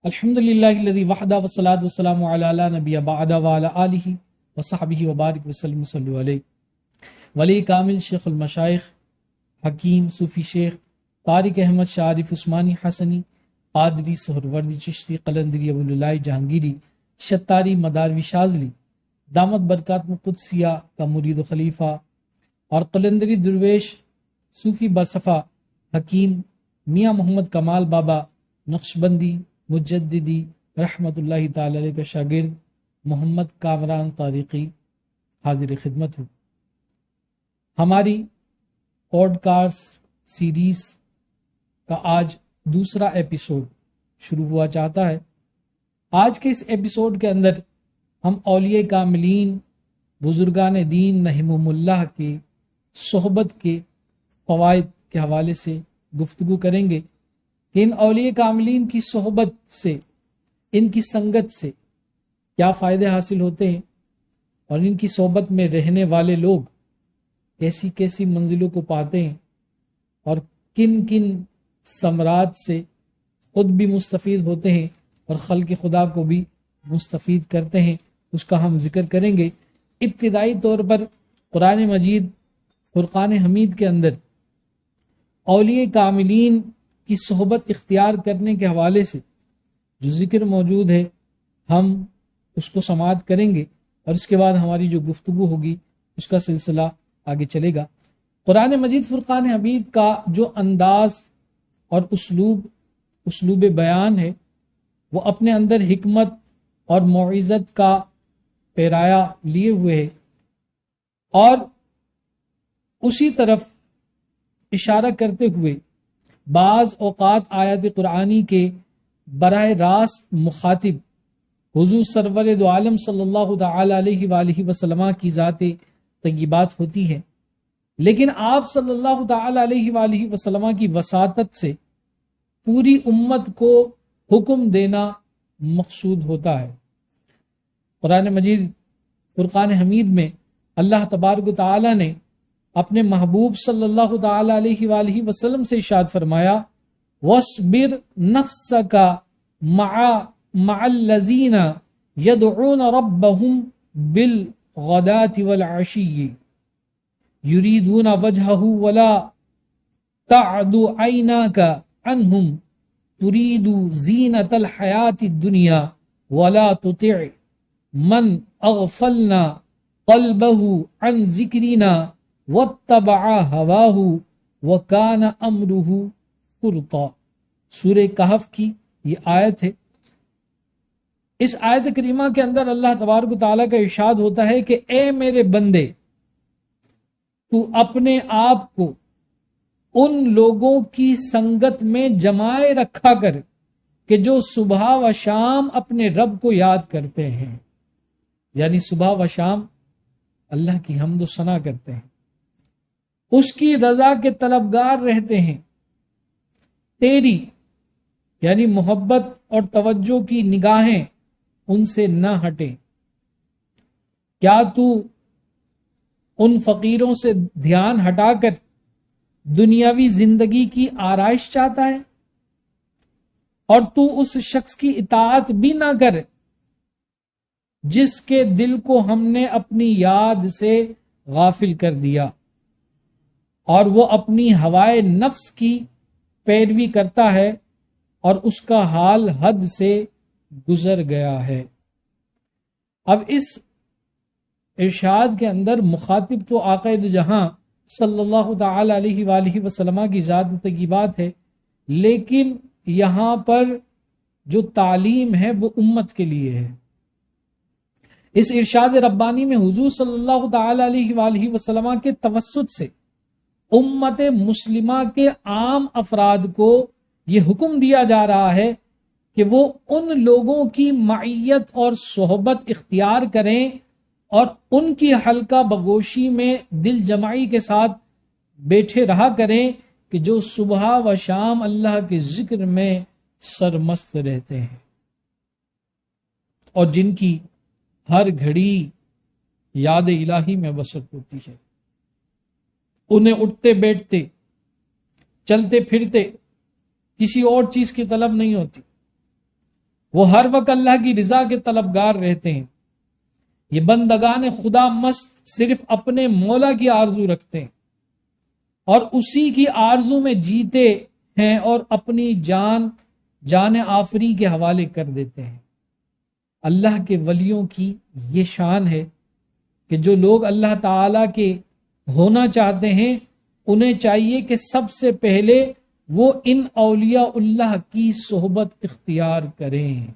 الحمدللہ الذی وحدہ والصلاۃ والسلام علی نبی بعد وعلی آلہ وصحبہ وبارک وسلم صلی علیہ ولی کامل شیخ المشائخ حکیم صوفی شیخ طارق احمد شاہ عارف عثمانی حسنی قادری سہروردی چشتی قلندری ابوالعلائی جہانگیری شتاری مداروی شاذلی دامت برکات قدسیہ کا مرید و خلیفہ اور قلندری درویش صوفی باصفا حکیم میاں محمد کمال بابا نقشبندی مجددی رحمت اللہ تعالی علیہ کا شاگرد محمد کامران طارقی حاضر خدمت ہوں۔ ہماری پوڈ کاسٹ سیریز کا آج دوسرا ایپیسوڈ شروع ہوا چاہتا ہے۔ آج کے اس ایپیسوڈ کے اندر ہم اولیاء کاملین بزرگان دین رحمہم اللہ کے صحبت کے فوائد کے حوالے سے گفتگو کریں گے کہ ان اولیاء کاملین کی صحبت سے، ان کی سنگت سے کیا فائدے حاصل ہوتے ہیں، اور ان کی صحبت میں رہنے والے لوگ کیسی کیسی منزلوں کو پاتے ہیں، اور کن کن ثمرات سے خود بھی مستفید ہوتے ہیں اور خلق خدا کو بھی مستفید کرتے ہیں، اس کا ہم ذکر کریں گے۔ ابتدائی طور پر قرآن مجید فرقان حمید کے اندر اولیاء کاملین کی صحبت اختیار کرنے کے حوالے سے جو ذکر موجود ہے ہم اس کو سماعت کریں گے، اور اس کے بعد ہماری جو گفتگو ہوگی اس کا سلسلہ آگے چلے گا۔ قرآن مجید فرقان حمید کا جو انداز اور اسلوب بیان ہے وہ اپنے اندر حکمت اور موعظت کا پیرایا لیے ہوئے ہے، اور اسی طرف اشارہ کرتے ہوئے بعض اوقات آیات قرآنی کے براہ راست مخاطب حضور سرور دو عالم صلی اللہ تعالی علیہ وآلہ وسلم کی ذات طیبات ہوتی ہے، لیکن آپ صلی اللہ تعالی علیہ وآلہ وسلم کی وساطت سے پوری امت کو حکم دینا مقصود ہوتا ہے۔ قرآن مجید فرقان حمید میں اللہ تبارک و تعالی نے اپنے محبوب صلی اللہ تعالی علیہ وآلہ وسلم سے ارشاد فرمایا وَاصْبِرْ نَفْسَكَ مَعَ الَّذِينَ يَدْعُونَ رَبَّهُمْ بِالْغَدَاةِ وَالْعَشِيِّ يُرِيدُونَ وَجْهَهُ وَلَا تَعْدُ عَيْنَاكَ عَنْهُمْ تُرِيدُ زِينَةَ الْحَيَاةِ الدُّنْيَا وَلَا تُطِعْ مَنْ أَغْفَلْنَا قَلْبَهُ عَنْ ذِكْرِنَا وَاتَّبَعَ هَوَاهُ وَكَانَ أَمْرُهُ فُرُطًا۔ سورہ کہف کی یہ آیت ہے۔ اس آیت کریمہ کے اندر اللہ تبارک و تعالیٰ کا ارشاد ہوتا ہے کہ اے میرے بندے، تو اپنے آپ کو ان لوگوں کی سنگت میں جمائے رکھا کر کہ جو صبح و شام اپنے رب کو یاد کرتے ہیں، یعنی صبح و شام اللہ کی حمد و ثنا کرتے ہیں، اس کی رضا کے طلبگار رہتے ہیں، تیری یعنی محبت اور توجہ کی نگاہیں ان سے نہ ہٹیں۔ کیا تو ان فقیروں سے دھیان ہٹا کر دنیاوی زندگی کی آرائش چاہتا ہے، اور تو اس شخص کی اطاعت بھی نہ کر جس کے دل کو ہم نے اپنی یاد سے غافل کر دیا، اور وہ اپنی ہوائے نفس کی پیروی کرتا ہے اور اس کا حال حد سے گزر گیا ہے۔ اب اس ارشاد کے اندر مخاطب تو آقا دو جہاں صلی اللہ تعالی علیہ وآلہ وسلم کی ذات طیبات ہے، لیکن یہاں پر جو تعلیم ہے وہ امت کے لیے ہے۔ اس ارشاد ربانی میں حضور صلی اللہ تعالی علیہ وآلہ وسلم کے توسط سے امت مسلمہ کے عام افراد کو یہ حکم دیا جا رہا ہے کہ وہ ان لوگوں کی معیت اور صحبت اختیار کریں اور ان کی حلقہ بگوشی میں دل جمعی کے ساتھ بیٹھے رہا کریں کہ جو صبح و شام اللہ کے ذکر میں سرمست رہتے ہیں، اور جن کی ہر گھڑی یاد الہی میں بسر ہوتی ہے۔ انہیں اٹھتے بیٹھتے چلتے پھرتے کسی اور چیز کی طلب نہیں ہوتی، وہ ہر وقت اللہ کی رضا کے طلبگار رہتے ہیں۔ یہ بندگان خدا مست صرف اپنے مولا کی آرزو رکھتے ہیں اور اسی کی آرزو میں جیتے ہیں اور اپنی جان آفری کے حوالے کر دیتے ہیں۔ اللہ کے ولیوں کی یہ شان ہے کہ جو لوگ اللہ تعالی کے ہونا چاہتے ہیں انہیں چاہیے کہ سب سے پہلے وہ ان اولیاء اللہ کی صحبت اختیار کریں،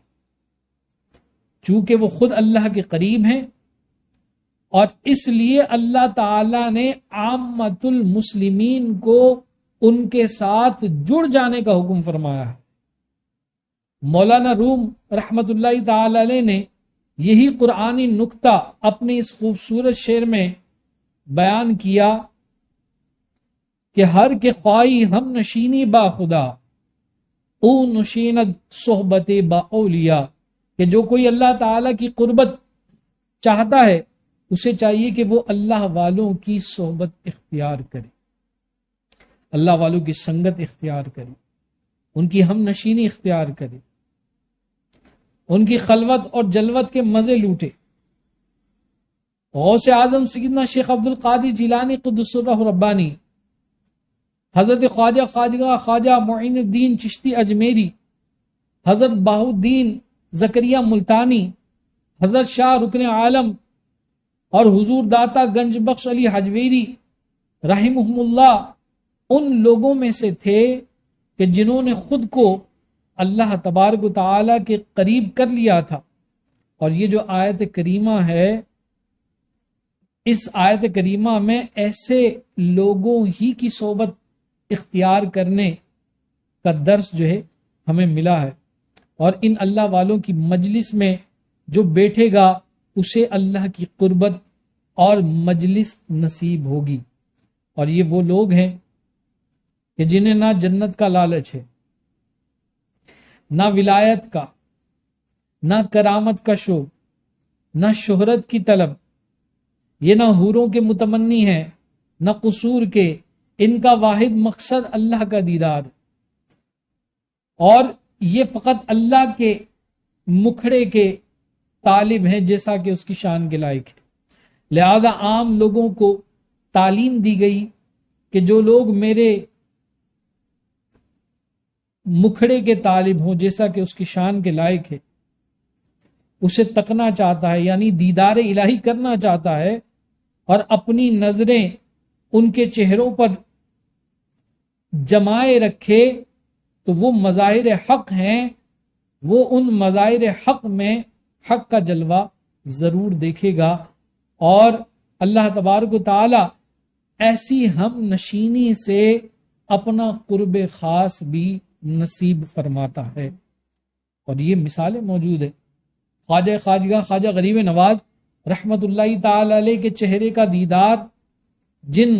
چونکہ وہ خود اللہ کے قریب ہیں، اور اس لیے اللہ تعالی نے عامت المسلمین کو ان کے ساتھ جڑ جانے کا حکم فرمایا ہے۔ مولانا روم رحمت اللہ تعالی علیہ نے یہی قرآنی نکتہ اپنی اس خوبصورت شعر میں بیان کیا کہ ہر کے خواہی ہم نشینی با خدا او نشیند صحبت با اولیاء، کہ جو کوئی اللہ تعالی کی قربت چاہتا ہے اسے چاہیے کہ وہ اللہ والوں کی صحبت اختیار کرے، اللہ والوں کی سنگت اختیار کرے، ان کی ہم نشینی اختیار کرے، ان کی خلوت اور جلوت کے مزے لوٹے۔ غوث اعظم سیدنا شیخ عبد القادر جیلانی قدس الروح ربانی، حضرت خواجہ معین الدین چشتی اجمیری، حضرت بہاؤالدین زکریہ ملتانی، حضرت شاہ رکن عالم اور حضور داتا گنج بخش علی حجویری رحمہم اللہ ان لوگوں میں سے تھے کہ جنہوں نے خود کو اللہ تبارک و تعالی کے قریب کر لیا تھا۔ اور یہ جو آیت کریمہ ہے، اس آیت کریمہ میں ایسے لوگوں ہی کی صحبت اختیار کرنے کا درس جو ہے ہمیں ملا ہے، اور ان اللہ والوں کی مجلس میں جو بیٹھے گا اسے اللہ کی قربت اور مجلس نصیب ہوگی۔ اور یہ وہ لوگ ہیں کہ جنہیں نہ جنت کا لالچ ہے، نہ ولایت کا، نہ کرامت کا شوق، نہ شہرت کی طلب، یہ نہ حوروں کے متمنی ہیں نہ قصور کے، ان کا واحد مقصد اللہ کا دیدار، اور یہ فقط اللہ کے مکھڑے کے طالب ہیں جیسا کہ اس کی شان کے لائق ہے۔ لہذا عام لوگوں کو تعلیم دی گئی کہ جو لوگ میرے مکھڑے کے طالب ہوں جیسا کہ اس کی شان کے لائق ہے، اسے تکنا چاہتا ہے، یعنی دیدار الہی کرنا چاہتا ہے، اور اپنی نظریں ان کے چہروں پر جمائے رکھے، تو وہ مظاہر حق ہیں، وہ ان مظاہر حق میں حق کا جلوہ ضرور دیکھے گا، اور اللہ تبارک و تعالی ایسی ہم نشینی سے اپنا قرب خاص بھی نصیب فرماتا ہے۔ اور یہ مثالیں موجود ہیں۔ خواجہ غریب نواز رحمت اللہ تعالی علیہ کے چہرے کا دیدار جن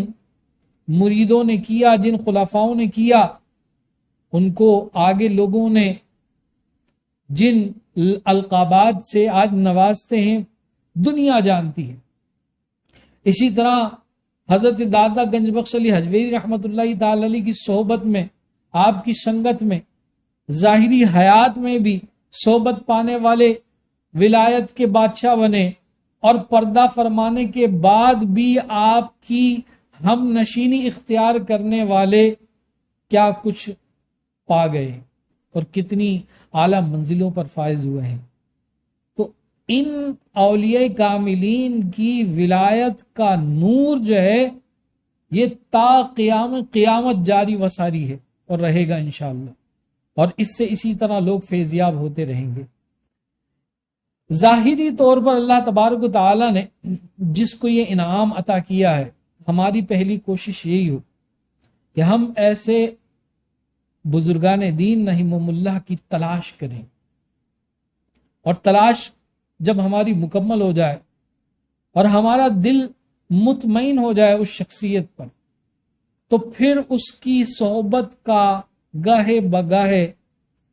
مریدوں نے کیا، جن خلفاؤں نے کیا، ان کو آگے لوگوں نے جن القابات سے آج نوازتے ہیں دنیا جانتی ہے۔ اسی طرح حضرت داتا گنج بخش علی حجویری رحمت اللہ تعالی علیہ کی صحبت میں، آپ کی سنگت میں، ظاہری حیات میں بھی صحبت پانے والے ولایت کے بادشاہ بنے، اور پردہ فرمانے کے بعد بھی آپ کی ہم نشینی اختیار کرنے والے کیا کچھ پا گئے اور کتنی اعلیٰ منزلوں پر فائز ہوئے ہیں۔ تو ان اولیاء کاملین کی ولایت کا نور جو ہے یہ تا قیامت جاری و ساری ہے اور رہے گا انشاءاللہ، اور اس سے اسی طرح لوگ فیضیاب ہوتے رہیں گے۔ ظاہری طور پر اللہ تبارک و تعالی نے جس کو یہ انعام عطا کیا ہے، ہماری پہلی کوشش یہی ہو کہ ہم ایسے بزرگان دین رحمہم اللہ کی تلاش کریں، اور تلاش جب ہماری مکمل ہو جائے اور ہمارا دل مطمئن ہو جائے اس شخصیت پر، تو پھر اس کی صحبت کا گاہے بگاہے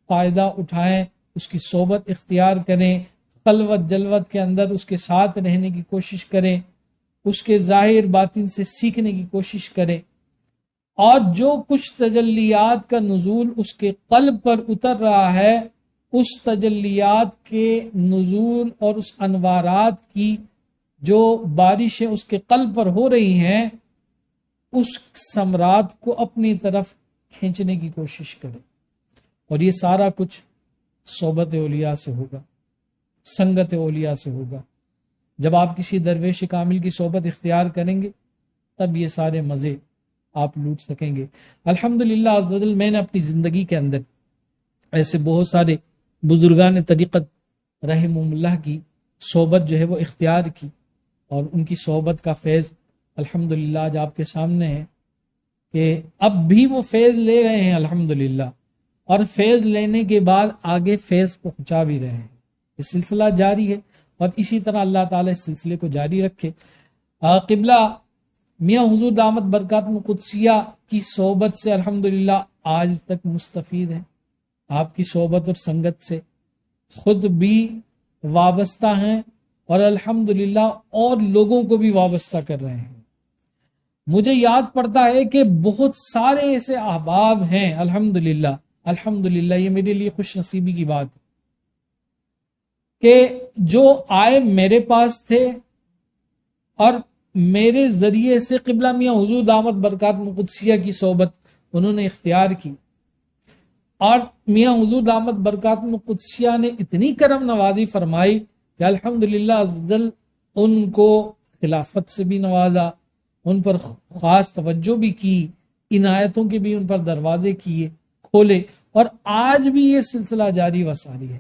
فائدہ اٹھائیں، اس کی صحبت اختیار کریں، خلوت جلوت کے اندر اس کے ساتھ رہنے کی کوشش کریں، اس کے ظاہر باطن سے سیکھنے کی کوشش کریں، اور جو کچھ تجلیات کا نزول اس کے قلب پر اتر رہا ہے اس تجلیات کے نزول اور اس انوارات کی جو بارشیں اس کے قلب پر ہو رہی ہیں، اس ثمرات کو اپنی طرف کھینچنے کی کوشش کرے. اور یہ سارا کچھ صحبت اولیاء سے ہوگا، سنگت اولیاء سے ہوگا. جب آپ کسی درویش کامل کی صحبت اختیار کریں گے تب یہ سارے مزے آپ لوٹ سکیں گے. الحمدللہ عز و جل میں نے اپنی زندگی کے اندر ایسے بہت سارے بزرگان طریقت رحمہم اللہ کی صحبت جو ہے وہ اختیار کی، اور ان کی صحبت کا فیض الحمدللہ آج آپ کے سامنے ہے کہ اب بھی وہ فیض لے رہے ہیں الحمدللہ، اور فیض لینے کے بعد آگے فیض پہنچا بھی رہے ہیں. یہ سلسلہ جاری ہے اور اسی طرح اللہ تعالیٰ اس سلسلے کو جاری رکھے. قبلہ میاں حضور دامت برکاتہ قدسیہ کی صحبت سے الحمدللہ آج تک مستفید ہیں. آپ کی صحبت اور سنگت سے خود بھی وابستہ ہیں اور الحمدللہ اور لوگوں کو بھی وابستہ کر رہے ہیں. مجھے یاد پڑتا ہے کہ بہت سارے ایسے احباب ہیں الحمدللہ یہ میرے لیے خوش نصیبی کی بات ہے کہ جو آئے میرے پاس تھے اور میرے ذریعے سے قبلہ میاں حضور دامت برکاتہ قدسیہ کی صحبت انہوں نے اختیار کی، اور میاں حضور دامت برکاتہ قدسیہ نے اتنی کرم نوازی فرمائی کہ الحمدللہ عزوجل ان کو خلافت سے بھی نوازا، ان پر خاص توجہ بھی کی، عنایتوں کے بھی ان پر دروازے کیے کھولے، اور آج بھی یہ سلسلہ جاری و ساری ہے.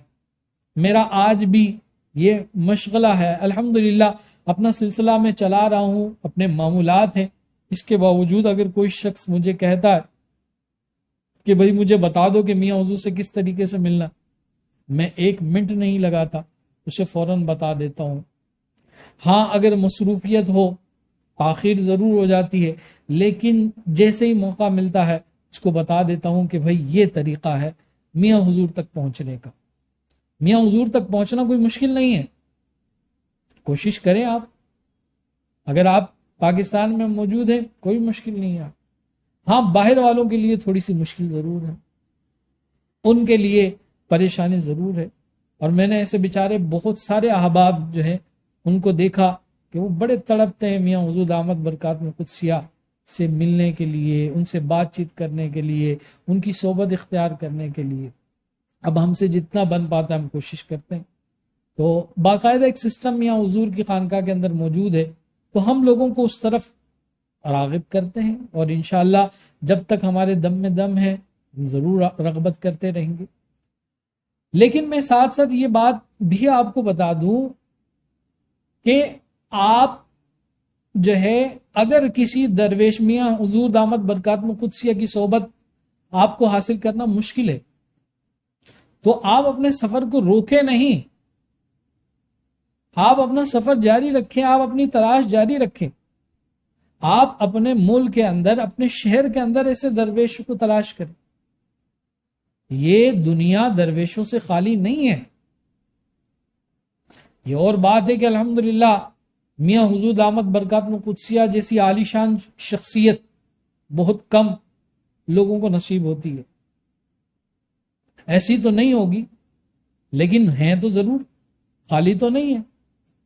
میرا آج بھی یہ مشغلہ ہے الحمدللہ. اپنا سلسلہ میں چلا رہا ہوں، اپنے معمولات ہیں، اس کے باوجود اگر کوئی شخص مجھے کہتا ہے کہ بھائی مجھے بتا دو کہ میاں حضور سے کس طریقے سے ملنا، میں 1 منٹ نہیں لگاتا، اسے فوراً بتا دیتا ہوں. ہاں اگر مصروفیت ہو تاخیر ضرور ہو جاتی ہے، لیکن جیسے ہی موقع ملتا ہے اس کو بتا دیتا ہوں کہ بھائی یہ طریقہ ہے میاں حضور تک پہنچنے کا. میاں حضور تک پہنچنا کوئی مشکل نہیں ہے، کوشش کریں آپ. اگر آپ پاکستان میں موجود ہیں کوئی مشکل نہیں ہے. ہاں باہر والوں کے لیے تھوڑی سی مشکل ضرور ہے، ان کے لیے پریشانی ضرور ہے. اور میں نے ایسے بیچارے بہت سارے احباب جو ہیں ان کو دیکھا کہ وہ بڑے تڑپتے ہیں میاں حضور دامت برکاتہ قدسیہ سے ملنے کے لیے، ان سے بات چیت کرنے کے لیے، ان کی صحبت اختیار کرنے کے لیے. اب ہم سے جتنا بن پاتا ہے ہم کوشش کرتے ہیں. تو باقاعدہ ایک سسٹم میاں حضور کی خانقاہ کے اندر موجود ہے، تو ہم لوگوں کو اس طرف راغب کرتے ہیں، اور انشاءاللہ جب تک ہمارے دم میں دم ہے ہم ضرور رغبت کرتے رہیں گے. لیکن میں ساتھ ساتھ یہ بات بھی آپ کو بتا دوں کہ آپ جو ہے اگر کسی درویش میاں حضور دامت برکاتہ قدسیہ کی صحبت آپ کو حاصل کرنا مشکل ہے تو آپ اپنے سفر کو روکیں نہیں، آپ اپنا سفر جاری رکھیں، آپ اپنی تلاش جاری رکھیں. آپ اپنے ملک کے اندر، اپنے شہر کے اندر ایسے درویش کو تلاش کریں. یہ دنیا درویشوں سے خالی نہیں ہے. یہ اور بات ہے کہ الحمدللہ میاں حضور دامت برکاتہ قدسیہ جیسی عالی شان شخصیت بہت کم لوگوں کو نصیب ہوتی ہے. ایسی تو نہیں ہوگی لیکن ہیں تو ضرور، خالی تو نہیں ہے.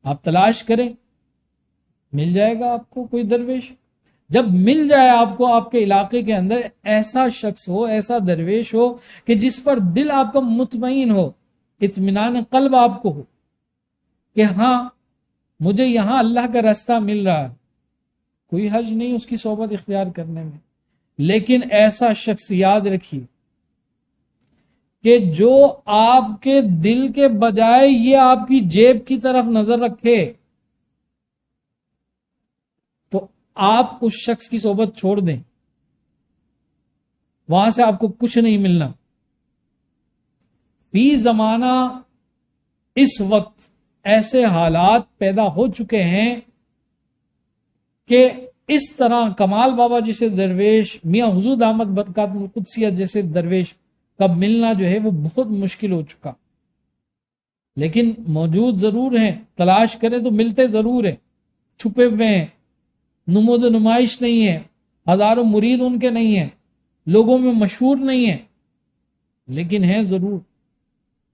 آپ تلاش کریں، مل جائے گا آپ کو کوئی درویش. جب مل جائے آپ کو، آپ کے علاقے کے اندر ایسا شخص ہو، ایسا درویش ہو کہ جس پر دل آپ کا مطمئن ہو، اطمینان قلب آپ کو ہو کہ ہاں مجھے یہاں اللہ کا راستہ مل رہا ہے، کوئی حرج نہیں اس کی صحبت اختیار کرنے میں. لیکن ایسا شخص یاد رکھیے کہ جو آپ کے دل کے بجائے یہ آپ کی جیب کی طرف نظر رکھے تو آپ اس شخص کی صحبت چھوڑ دیں، وہاں سے آپ کو کچھ نہیں ملنا. فی زمانہ اس وقت ایسے حالات پیدا ہو چکے ہیں کہ اس طرح کمال بابا جیسے درویش، میاں حضور دامت برکاتہ قدسیہ جیسے درویش کا ملنا جو ہے وہ بہت مشکل ہو چکا. لیکن موجود ضرور ہیں، تلاش کریں تو ملتے ضرور ہیں. چھپے ہوئے ہیں، نمود و نمائش نہیں ہے، ہزاروں مرید ان کے نہیں ہیں، لوگوں میں مشہور نہیں ہیں، لیکن ہیں ضرور.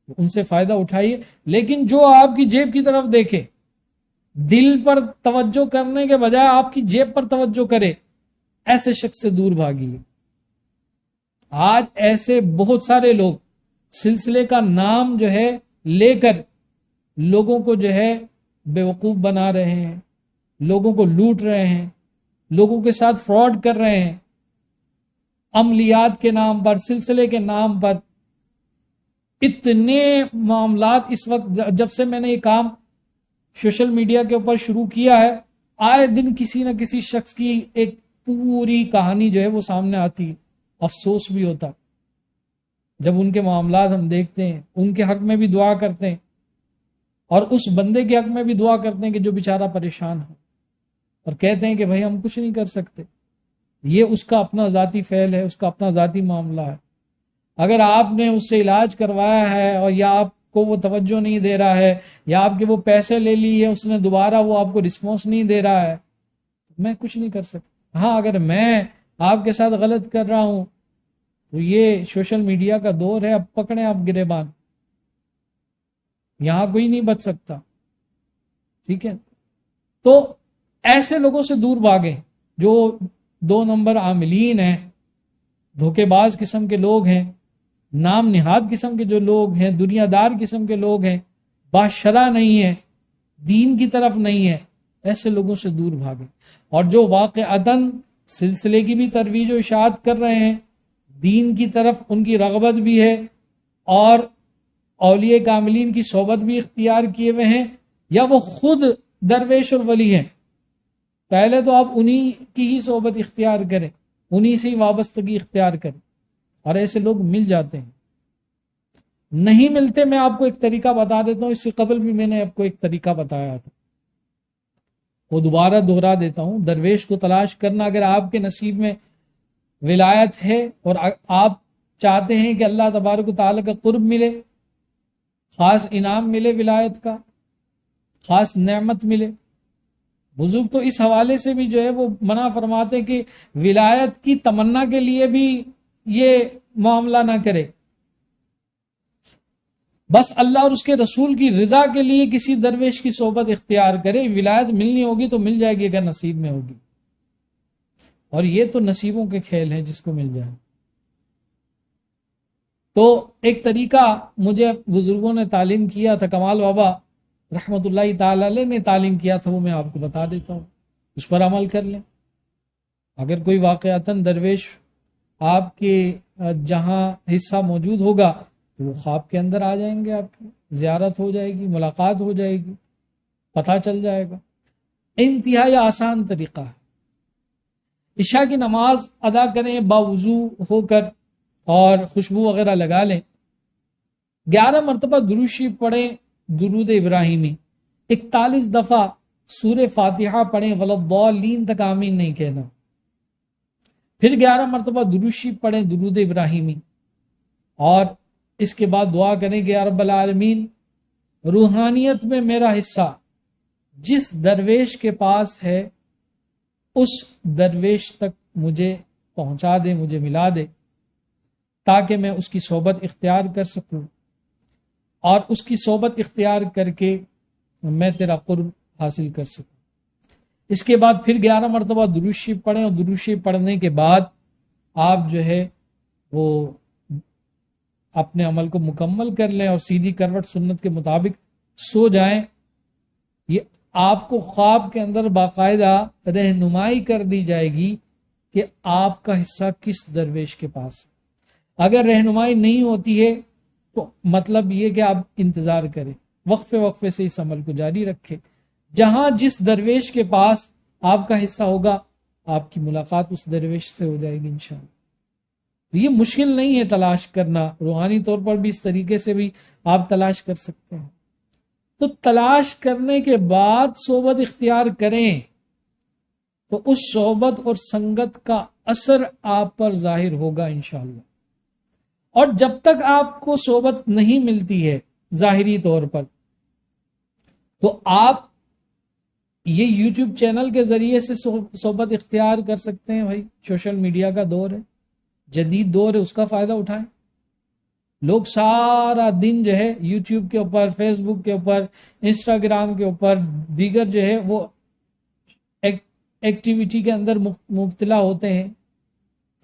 ان سے فائدہ اٹھائیے، لیکن جو آپ کی جیب کی طرف دیکھے، دل پر توجہ کرنے کے بجائے آپ کی جیب پر توجہ کرے، ایسے شخص سے دور بھاگیے۔ آج ایسے بہت سارے لوگ سلسلے کا نام جو ہے لے کر لوگوں کو جو ہے بیوقوف بنا رہے ہیں، لوگوں کو لوٹ رہے ہیں، لوگوں کے ساتھ فراڈ کر رہے ہیں، عملیات کے نام پر، سلسلے کے نام پر۔ اتنے معاملات اس وقت، جب سے میں نے یہ کام سوشل میڈیا کے اوپر شروع کیا ہے، آئے دن کسی نہ کسی شخص کی ایک پوری کہانی جو ہے وہ سامنے آتی ہے۔ افسوس بھی ہوتا جب ان کے معاملات ہم دیکھتے ہیں، ان کے حق میں بھی دعا کرتے ہیں، اور اس بندے کے حق میں بھی دعا کرتے ہیں کہ جو بیچارہ پریشان ہو، اور کہتے ہیں کہ بھائی ہم کچھ نہیں کر سکتے۔ یہ اس کا اپنا ذاتی فعل ہے، اس کا اپنا ذاتی معاملہ ہے۔ اگر آپ نے اس سے علاج کروایا ہے اور یا آپ کو وہ توجہ نہیں دے رہا ہے، یا آپ کے وہ پیسے لے لیے اس نے، دوبارہ وہ آپ کو رسپانس نہیں دے رہا ہے، میں کچھ نہیں کر سکتا۔ ہاں، اگر میں آپ کے ساتھ غلط کر رہا ہوں تو یہ سوشل میڈیا کا دور ہے، اب پکڑیں آپ گریبان، یہاں کوئی نہیں بچ سکتا، ٹھیک ہے؟ تو ایسے لوگوں سے دور بھاگیں جو 2 نمبر عاملین ہیں، دھوکے باز قسم کے لوگ ہیں، نام نہاد قسم کے جو لوگ ہیں، دنیا دار قسم کے لوگ ہیں، باشرع نہیں ہیں، دین کی طرف نہیں ہے، ایسے لوگوں سے دور بھاگیں۔ اور جو واقعتاً سلسلے کی بھی ترویج و اشاعت کر رہے ہیں، دین کی طرف ان کی رغبت بھی ہے، اور اولیاء کاملین کی صحبت بھی اختیار کیے ہوئے ہیں، یا وہ خود درویش اور ولی ہیں، پہلے تو آپ انہی کی ہی صحبت اختیار کریں، انہی سے ہی وابستگی اختیار کریں۔ اور ایسے لوگ مل جاتے ہیں، نہیں ملتے۔ میں آپ کو ایک طریقہ بتا دیتا ہوں، اس سے قبل بھی میں نے آپ کو ایک طریقہ بتایا تھا، وہ دوبارہ دوہرا دیتا ہوں۔ درویش کو تلاش کرنا، اگر آپ کے نصیب میں ولایت ہے اور آپ چاہتے ہیں کہ اللہ تبارک و تعالیٰ کا قرب ملے، خاص انعام ملے ولایت کا، خاص نعمت ملے، بزرگ تو اس حوالے سے بھی جو ہے وہ منع فرماتے کہ ولایت کی تمنا کے لیے بھی یہ معاملہ نہ کرے، بس اللہ اور اس کے رسول کی رضا کے لیے کسی درویش کی صحبت اختیار کرے۔ ولایت ملنی ہوگی تو مل جائے گی اگر نصیب میں ہوگی، اور یہ تو نصیبوں کے کھیل ہیں، جس کو مل جائے۔ تو ایک طریقہ مجھے بزرگوں نے تعلیم کیا تھا، کمال بابا رحمت اللہ تعالی علیہ نے تعلیم کیا تھا، وہ میں آپ کو بتا دیتا ہوں، اس پر عمل کر لیں۔ اگر کوئی واقعتاً درویش آپ کے جہاں حصہ موجود ہوگا تو وہ خواب کے اندر آ جائیں گے، آپ کی زیارت ہو جائے گی، ملاقات ہو جائے گی، پتہ چل جائے گا۔ انتہائی آسان طریقہ ہے۔ عشاء کی نماز ادا کریں باوضو ہو کر، اور خوشبو وغیرہ لگا لیں، 11 مرتبہ درود شریف پڑھیں، درود ابراہیمی، 41 دفعہ سورہ فاتحہ پڑھیں، وَلَضَّالِّينَ تک آمین نہیں کہنا، پھر 11 مرتبہ درود شریف پڑھیں، درود ابراہیمی، اور اس کے بعد دعا کریں کہ یا رب العالمین، روحانیت میں میرا حصہ جس درویش کے پاس ہے اس درویش تک مجھے پہنچا دے، مجھے ملا دے، تاکہ میں اس کی صحبت اختیار کر سکوں، اور اس کی صحبت اختیار کر کے میں تیرا قرب حاصل کر سکوں۔ اس کے بعد پھر 11 مرتبہ درود شریف پڑھیں، اور درود شریف پڑھنے کے بعد آپ جو ہے وہ اپنے عمل کو مکمل کر لیں، اور سیدھی کروٹ سنت کے مطابق سو جائیں۔ یہ آپ کو خواب کے اندر باقاعدہ رہنمائی کر دی جائے گی کہ آپ کا حصہ کس درویش کے پاس ہے۔ اگر رہنمائی نہیں ہوتی ہے تو مطلب یہ کہ آپ انتظار کریں، وقفے وقفے سے اس عمل کو جاری رکھیں، جہاں جس درویش کے پاس آپ کا حصہ ہوگا آپ کی ملاقات اس درویش سے ہو جائے گی انشاءاللہ۔ یہ مشکل نہیں ہے تلاش کرنا، روحانی طور پر بھی اس طریقے سے بھی آپ تلاش کر سکتے ہیں۔ تو تلاش کرنے کے بعد صحبت اختیار کریں تو اس صحبت اور سنگت کا اثر آپ پر ظاہر ہوگا انشاءاللہ۔ اور جب تک آپ کو صحبت نہیں ملتی ہے ظاہری طور پر، تو آپ یہ یوٹیوب چینل کے ذریعے سے صحبت اختیار کر سکتے ہیں۔ بھائی سوشل میڈیا کا دور ہے، جدید دور ہے، اس کا فائدہ اٹھائیں۔ لوگ سارا دن جو ہے یوٹیوب کے اوپر، فیس بک کے اوپر، انسٹاگرام کے اوپر، دیگر جو ہے وہ ایکٹیویٹی کے اندر مبتلا ہوتے ہیں،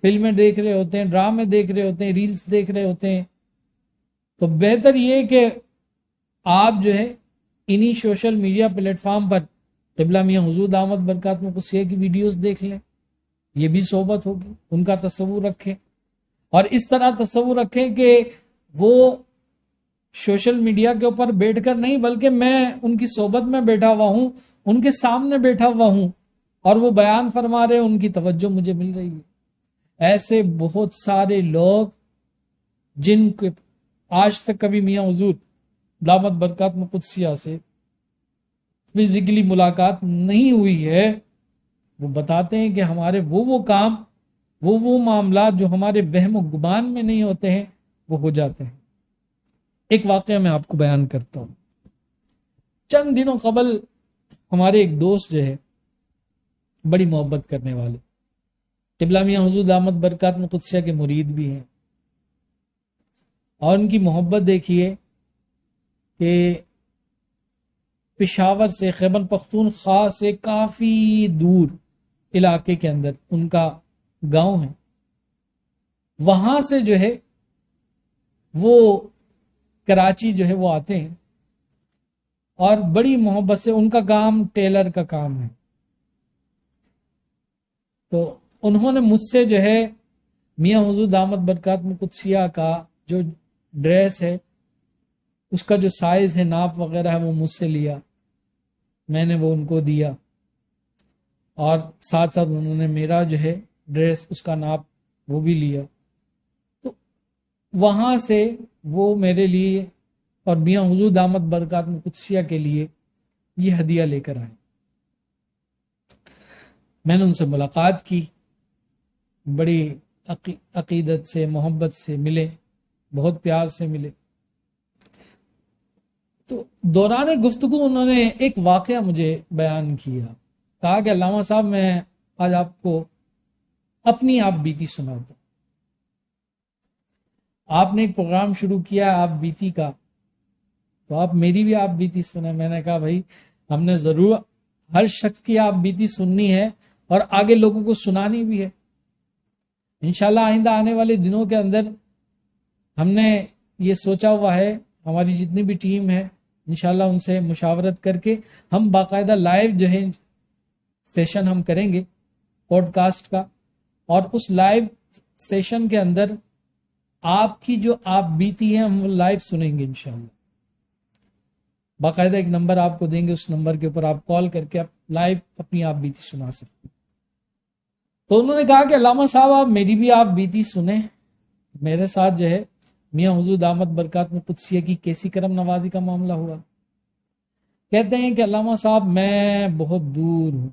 فلمیں دیکھ رہے ہوتے ہیں، ڈرامے دیکھ رہے ہوتے ہیں، ریلز دیکھ رہے ہوتے ہیں. تو بہتر یہ کہ آپ جو ہے انہی سوشل میڈیا پلیٹ فارم پر قبلہ میاں حضور دامت برکاتہ قدسیہ کی ویڈیوز دیکھ لیں. یہ بھی صحبت ہوگی. ان کا تصور رکھیں، اور اس طرح تصور رکھیں کہ وہ سوشل میڈیا کے اوپر بیٹھ کر نہیں، بلکہ میں ان کی صحبت میں بیٹھا ہوا ہوں، ان کے سامنے بیٹھا ہوا ہوں، اور وہ بیان فرما رہے ہیں، ان کی توجہ مجھے مل رہی ہے. ایسے بہت سارے لوگ جن کے آج تک کبھی میاں حضور دامت برکاتہ قدسیہ سے فزیکلی ملاقات نہیں ہوئی ہے، وہ بتاتے ہیں کہ ہمارے وہ کام، وہ معاملات جو ہمارے وہم و گمان میں نہیں ہوتے ہیں، وہ ہو جاتے ہیں. ایک واقعہ میں آپ کو بیان کرتا ہوں. چند دنوں قبل ہمارے ایک دوست جو ہے، بڑی محبت کرنے والے، قبلہ میاں حضور دامت برکاتہ قدسیہ کے مرید بھی ہیں، اور ان کی محبت دیکھیے کہ پشاور سے، خیبر پختونخوا سے کافی دور علاقے کے اندر ان کا گاؤں ہے، وہاں سے جو ہے وہ کراچی جو ہے وہ آتے ہیں، اور بڑی محبت سے، ان کا کام ٹیلر کا کام ہے. تو انہوں نے مجھ سے جو ہے میاں حضور دامت برکاتہ قدسیہ کا جو ڈریس ہے، اس کا جو سائز ہے، ناپ وغیرہ ہے، وہ مجھ سے لیا. میں نے وہ ان کو دیا، اور ساتھ ساتھ انہوں نے میرا جو ہے ڈریس، اس کا ناپ وہ بھی لیا. تو وہاں سے وہ میرے لیے اور میاں حضور دامت برکاتہ قدسیہ کے لیے یہ ہدیہ لے کر آئے. میں نے ان سے ملاقات کی، بڑی عقیدت سے، محبت سے ملے، بہت پیار سے ملے. تو دوران گفتگو انہوں نے ایک واقعہ مجھے بیان کیا. کہا کہ علامہ صاحب، میں آج آپ کو اپنی آپ بیتی سناتا ہوں. آپ نے ایک پروگرام شروع کیا آپ بیتی کا، تو آپ میری بھی آپ بیتی سنیں. میں نے کہا بھائی، ہم نے ضرور ہر شخص کی آپ بیتی سننی ہے اور آگے لوگوں کو سنانی بھی ہے. انشاءاللہ آئندہ آنے والے دنوں کے اندر ہم نے یہ سوچا ہوا ہے، ہماری جتنی بھی ٹیم ہے انشاءاللہ ان سے مشاورت کر کے ہم باقاعدہ لائیو جو ہے سیشن ہم کریں گے پوڈ کاسٹ کا، اور اس لائیو سیشن کے اندر آپ کی جو آپ بیتی ہے ہم لائیو سنیں گے انشاءاللہ. باقاعدہ ایک نمبر آپ کو دیں گے، اس نمبر کے اوپر آپ کال کر کے آپ لائیو اپنی آپ بیتی سنا سکتے ہیں. تو انہوں نے کہا کہ علامہ صاحب، آپ میری بھی آپ بیتی سنیں. میرے ساتھ جو ہے میاں حضور دامت برکاتہ قدسیہ کی کیسی کرم نوازی کا معاملہ ہوا. کہتے ہیں کہ علامہ صاحب، میں بہت دور ہوں،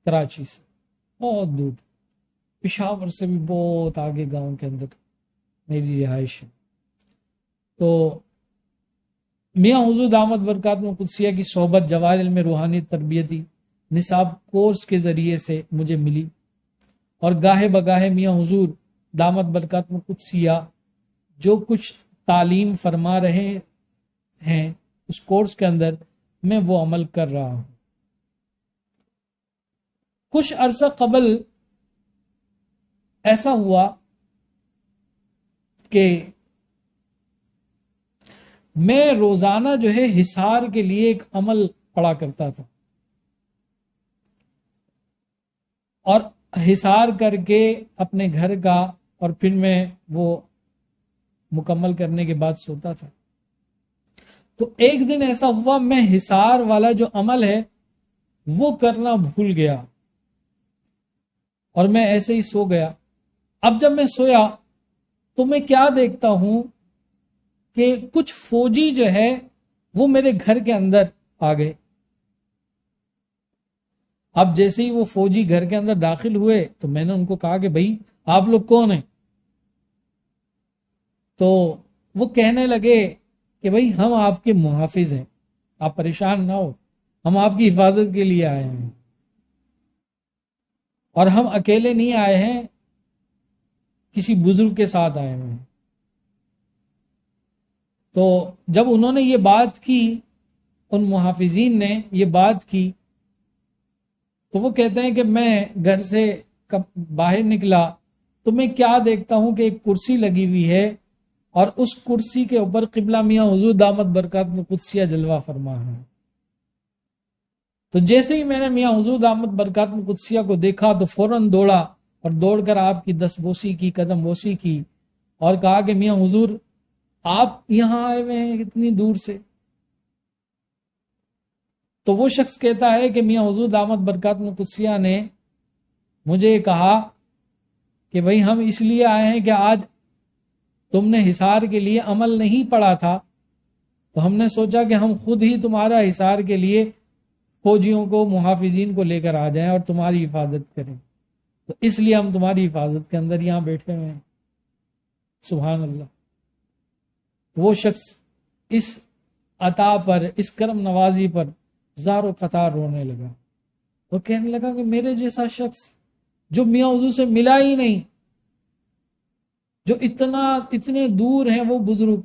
کراچی سے بہت دور، پشاور سے بھی بہت آگے گاؤں کے اندر میری رہائش ہے. تو میاں حضور دامت برکاتہ قدسیہ کی صحبت جواہر علم روحانی تربیتی نصاب کورس کے ذریعے سے مجھے ملی، اور گاہے بگاہے میاں حضور دامت برکاتہ قدسیہ جو کچھ تعلیم فرما رہے ہیں اس کورس کے اندر میں وہ عمل کر رہا ہوں. کچھ عرصہ قبل ایسا ہوا کہ میں روزانہ جو ہے حصار کے لیے ایک عمل پڑھا کرتا تھا، اور حصار کر کے اپنے گھر کا، اور پھر میں وہ مکمل کرنے کے بعد سوتا تھا. تو ایک دن ایسا ہوا، میں حصار والا جو عمل ہے وہ کرنا بھول گیا، اور میں ایسے ہی سو گیا. اب جب میں سویا تو میں کیا دیکھتا ہوں کہ کچھ فوجی جو ہے وہ میرے گھر کے اندر آ گئے. اب جیسے ہی وہ فوجی گھر کے اندر داخل ہوئے تو میں نے ان کو کہا کہ بھائی آپ لوگ کون ہیں؟ تو وہ کہنے لگے کہ بھائی ہم آپ کے محافظ ہیں، آپ پریشان نہ ہو، ہم آپ کی حفاظت کے لیے آئے ہیں، اور ہم اکیلے نہیں آئے ہیں، کسی بزرگ کے ساتھ آئے ہیں. تو جب انہوں نے یہ بات کی، ان محافظین نے یہ بات کی، تو وہ کہتے ہیں کہ میں گھر سے باہر نکلا تو میں کیا دیکھتا ہوں کہ ایک کرسی لگی ہوئی ہے، اور اس کرسی کے اوپر قبلہ میاں حضور دامت برکات قدسیہ جلوہ فرما ہے۔ تو جیسے ہی میں نے میاں حضور دامت برکات قدسیہ کو دیکھا تو فوراً دوڑا، اور دوڑ کر آپ کی دست بوسی کی، قدم بوسی کی، اور کہا کہ میاں حضور آپ یہاں آئے ہوئے ہیں اتنی دور سے؟ تو وہ شخص کہتا ہے کہ میاں حضور دامت برکات قدسیہ نے مجھے کہا کہ بھئی ہم اس لیے آئے ہیں کہ آج تم نے حصار کے لیے عمل نہیں پڑھا تھا، تو ہم نے سوچا کہ ہم خود ہی تمہارا حصار کے لیے فوجیوں کو، محافظین کو لے کر آ جائیں اور تمہاری حفاظت کریں، تو اس لیے ہم تمہاری حفاظت کے اندر یہاں بیٹھے ہوئے ہیں۔ سبحان اللہ۔ وہ شخص اس عطا پر، اس کرم نوازی پر زار و قطار رونے لگا، وہ کہنے لگا کہ میرے جیسا شخص جو میاں حضور سے ملا ہی نہیں، جو اتنے دور ہیں وہ بزرگ،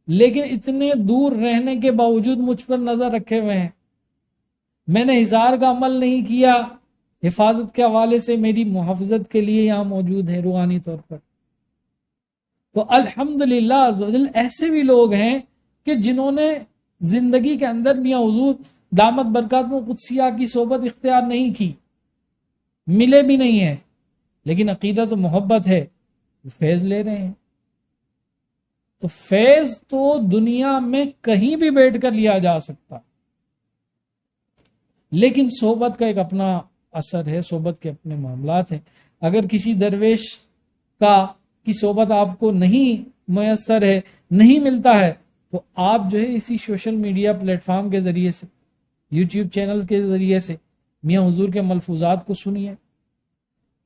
لیکن اتنے دور رہنے کے باوجود مجھ پر نظر رکھے ہوئے ہیں، میں نے حصار کا عمل نہیں کیا، حفاظت کے حوالے سے میری محافظت کے لیے یہاں موجود ہے روحانی طور پر۔ تو الحمدللہ عزوجل ایسے بھی لوگ ہیں کہ جنہوں نے زندگی کے اندر میاں حضور دامت برکات قدسیہ کی صحبت اختیار نہیں کی، ملے بھی نہیں ہیں، لیکن عقیدت و محبت ہے، فیض لے رہے ہیں۔ تو فیض تو دنیا میں کہیں بھی بیٹھ کر لیا جا سکتا، لیکن صحبت کا ایک اپنا اثر ہے، صحبت کے اپنے معاملات ہیں۔ اگر کسی درویش کی صحبت آپ کو نہیں میسر ہے، نہیں ملتا ہے، تو آپ جو ہے اسی سوشل میڈیا پلیٹ فارم کے ذریعے سے، یوٹیوب چینل کے ذریعے سے میاں حضور کے ملفوظات کو سنیے،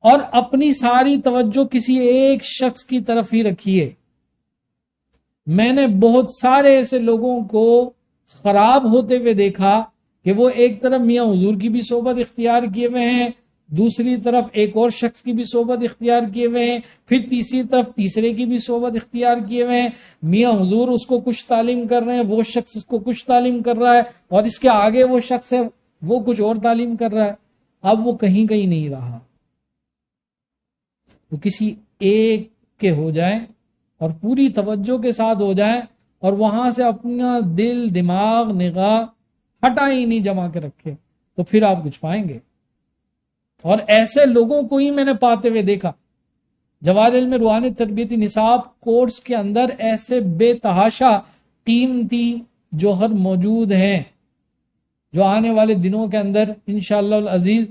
اور اپنی ساری توجہ کسی ایک شخص کی طرف ہی رکھیے۔ میں نے بہت سارے ایسے لوگوں کو خراب ہوتے ہوئے دیکھا کہ وہ ایک طرف میاں حضور کی بھی صحبت اختیار کیے ہوئے ہیں، دوسری طرف ایک اور شخص کی بھی صحبت اختیار کیے ہوئے ہیں، پھر تیسری طرف تیسرے کی بھی صحبت اختیار کیے ہوئے ہیں۔ میاں حضور اس کو کچھ تعلیم کر رہے ہیں، وہ شخص اس کو کچھ تعلیم کر رہا ہے، اور اس کے آگے وہ شخص ہے وہ کچھ اور تعلیم کر رہا ہے۔ اب وہ کہیں نہیں رہا، وہ کسی ایک کے ہو جائیں اور پوری توجہ کے ساتھ ہو جائیں، اور وہاں سے اپنا دل، دماغ، نگاہ ہٹا ہی نہیں، جما کے رکھے، تو پھر آپ کچھ پائیں گے۔ اور ایسے لوگوں کو ہی میں نے پاتے ہوئے دیکھا۔ جواہر علم روحانی تربیتی نصاب کورس کے اندر ایسے بے تحاشا قیمتی جوہر موجود ہیں، جو آنے والے دنوں کے اندر انشاءاللہ العزیز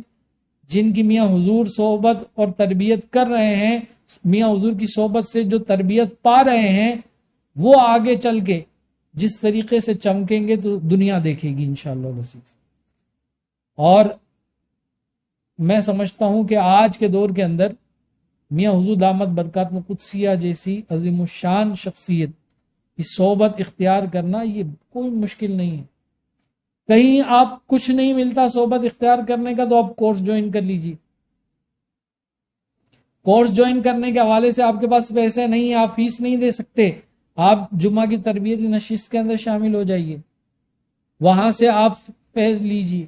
جن کی میاں حضور صحبت اور تربیت کر رہے ہیں، میاں حضور کی صحبت سے جو تربیت پا رہے ہیں، وہ آگے چل کے جس طریقے سے چمکیں گے تو دنیا دیکھے گی انشاءاللہ العزیز۔ اور میں سمجھتا ہوں کہ آج کے دور کے اندر میاں حضور دامت برکات قدسیہ جیسی عظیم الشان شخصیت کی صحبت اختیار کرنا یہ کوئی مشکل نہیں ہے۔ کہیں آپ کچھ نہیں ملتا صحبت اختیار کرنے کا تو آپ کورس جوائن کر لیجیے۔ کورس جوائن کرنے کے حوالے سے آپ کے پاس پیسے نہیں، آپ فیس نہیں دے سکتے، آپ جمعہ کی تربیتی نشست کے اندر شامل ہو جائیے، وہاں سے آپ فیض لیجیے،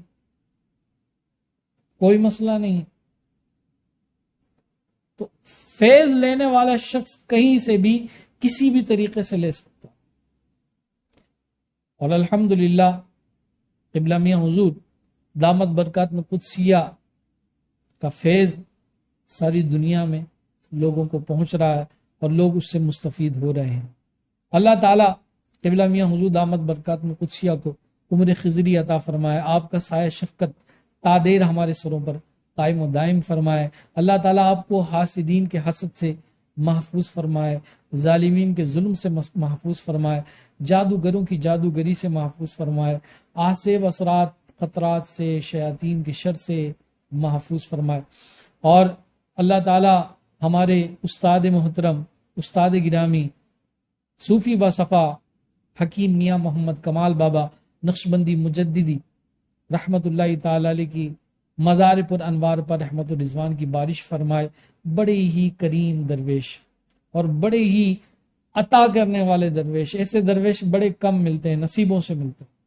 کوئی مسئلہ نہیں۔ تو فیض لینے والا شخص کہیں سے بھی کسی بھی طریقے سے لے سکتا، اور الحمدللہ قبلہ میاں حضور دامت برکات قدسیہ کا فیض ساری دنیا میں لوگوں کو پہنچ رہا ہے، اور لوگ اس سے مستفید ہو رہے ہیں۔ اللہ تعالیٰ قبلہ میاں حضور دامت برکات قدسیہ کو عمر خضری عطا فرمائے، آپ کا سایہ شفقت تادیر ہمارے سروں پر قائم و دائم فرمائے۔ اللہ تعالیٰ آپ کو حاسدین کے حسد سے محفوظ فرمائے، ظالمین کے ظلم سے محفوظ فرمائے، جادوگروں کی جادوگری سے محفوظ فرمائے، آسیب اثرات خطرات سے، شیاطین کے شر سے محفوظ فرمائے۔ اور اللہ تعالیٰ ہمارے استاد محترم، استاد گرامی، صوفی باصفا حکیم میاں محمد کمال بابا نقشبندی مجددی رحمت اللہ تعالی علیہ کی مزار پر انوار پر رحمت و رضوان کی بارش فرمائے۔ بڑے ہی کریم درویش اور بڑے ہی عطا کرنے والے درویش، ایسے درویش بڑے کم ملتے ہیں، نصیبوں سے ملتے ہیں۔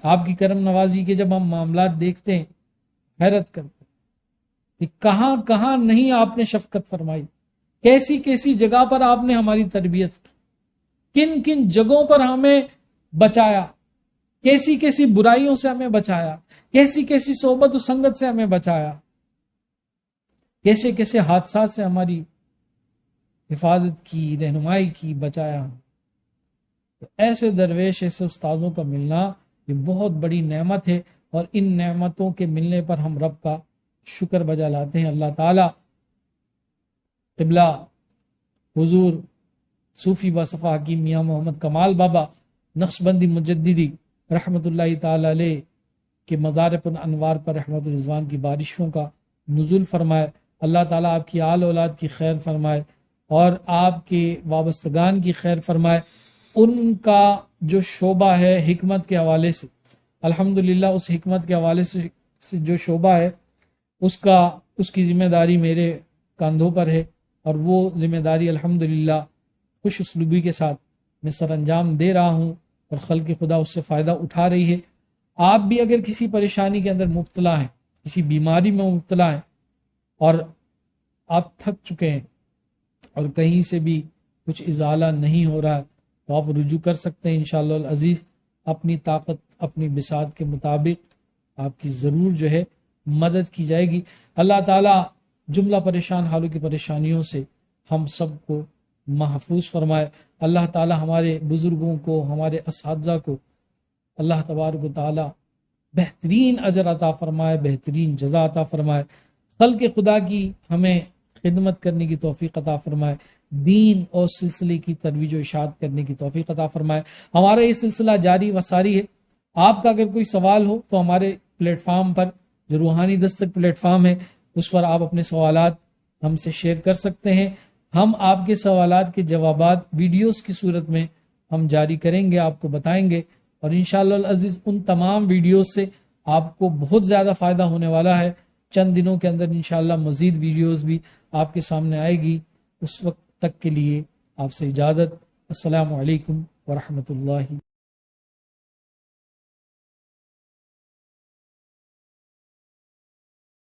آپ کی کرم نوازی کے جب ہم معاملات دیکھتے ہیں حیرت کرتے ہیں کہ کہاں کہاں نہیں آپ نے شفقت فرمائی، کیسی کیسی جگہ پر آپ نے ہماری تربیت کی، کن کن جگہوں پر ہمیں بچایا، کیسی کیسی برائیوں سے ہمیں بچایا، کیسی کیسی صحبت و سنگت سے ہمیں بچایا، کیسے کیسے حادثات سے ہماری حفاظت کی، رہنمائی کی، بچایا۔ تو ایسے درویش، ایسے استادوں کا ملنا یہ بہت بڑی نعمت ہے، اور ان نعمتوں کے ملنے پر ہم رب کا شکر بجا لاتے ہیں۔ اللہ تعالی قبلہ حضور صوفی وصفہ حکیم میاں محمد کمال بابا نقشبندی مجددی رحمت اللہ تعالی علیہ کے مزار پر انوار پر رحمت الرضوان کی بارشوں کا نزول فرمائے۔ اللہ تعالیٰ آپ کی آل اولاد کی خیر فرمائے اور آپ کے وابستگان کی خیر فرمائے۔ ان کا جو شعبہ ہے حکمت کے حوالے سے، الحمدللہ اس حکمت کے حوالے سے جو شعبہ ہے اس کی ذمہ داری میرے کاندھوں پر ہے، اور وہ ذمہ داری الحمدللہ خوش اسلوبی کے ساتھ میں سر انجام دے رہا ہوں، اور خلق خدا اس سے فائدہ اٹھا رہی ہے۔ آپ بھی اگر کسی پریشانی کے اندر مبتلا ہیں، کسی بیماری میں مبتلا ہیں، اور آپ تھک چکے ہیں اور کہیں سے بھی کچھ ازالہ نہیں ہو رہا ہے، تو آپ رجوع کر سکتے ہیں انشاءاللہ العزیز۔ اپنی طاقت، اپنی بساط کے مطابق آپ کی ضرور جو ہے مدد کی جائے گی۔ اللہ تعالیٰ جملہ پریشان حالوں کی پریشانیوں سے ہم سب کو محفوظ فرمائے۔ اللہ تعالیٰ ہمارے بزرگوں کو، ہمارے اساتذہ کو اللہ تبارک و تعالیٰ بہترین اجر عطا فرمائے، بہترین جزا عطا فرمائے، خلق خدا کی ہمیں خدمت کرنے کی توفیق عطا فرمائے، دین اور سلسلے کی ترویج و اشاعت کرنے کی توفیق عطا فرمائے۔ ہمارا یہ سلسلہ جاری و ساری ہے۔ آپ کا اگر کوئی سوال ہو تو ہمارے پلیٹ فارم پر جو روحانی دستک پلیٹ فارم ہے اس پر آپ اپنے سوالات ہم سے شیئر کر سکتے ہیں۔ ہم آپ کے سوالات کے جوابات ویڈیوز کی صورت میں ہم جاری کریں گے، آپ کو بتائیں گے، اور انشاءاللہ العزیز ان تمام ویڈیوز سے آپ کو بہت زیادہ فائدہ ہونے والا ہے۔ چند دنوں کے اندر انشاءاللہ مزید ویڈیوز بھی آپ کے سامنے آئے گی۔ اس وقت تک کے لیے آپ سے اجازت۔ السلام علیکم ورحمۃ اللہ۔